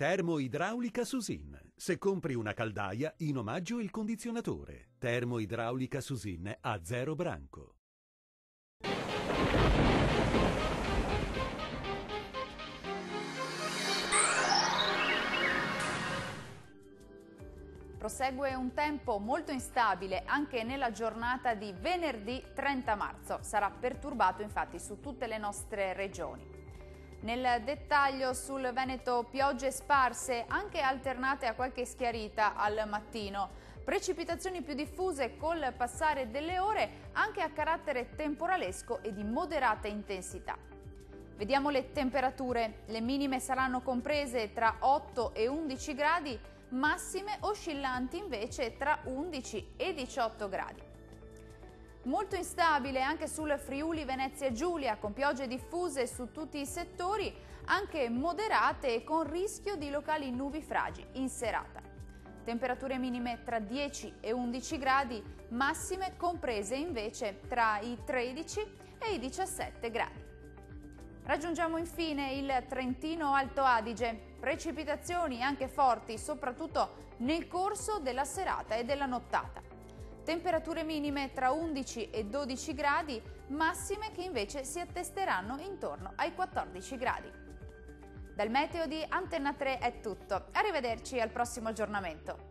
Termoidraulica Susin. Se compri una caldaia, in omaggio il condizionatore. Termoidraulica Susin a 0 branco. Prosegue un tempo molto instabile anche nella giornata di venerdì 30 marzo. Sarà perturbato infatti su tutte le nostre regioni. Nel dettaglio sul Veneto piogge sparse, anche alternate a qualche schiarita al mattino. Precipitazioni più diffuse col passare delle ore, anche a carattere temporalesco e di moderata intensità. Vediamo le temperature. Le minime saranno comprese tra 8 e 11 gradi, massime oscillanti invece tra 11 e 18 gradi. Molto instabile anche sul Friuli Venezia Giulia, con piogge diffuse su tutti i settori, anche moderate e con rischio di locali nubifragi in serata. Temperature minime tra 10 e 11 gradi, massime comprese invece tra i 13 e i 17 gradi. Raggiungiamo infine il Trentino Alto Adige. Precipitazioni anche forti, soprattutto nel corso della serata e della nottata. Temperature minime tra 11 e 12 gradi, massime che invece si attesteranno intorno ai 14 gradi. Dal meteo di Antenna 3 è tutto. Arrivederci al prossimo aggiornamento.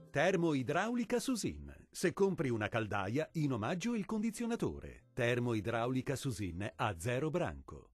Termoidraulica Susin. Se compri una caldaia, in omaggio il condizionatore. Termoidraulica Susin a 0 branco.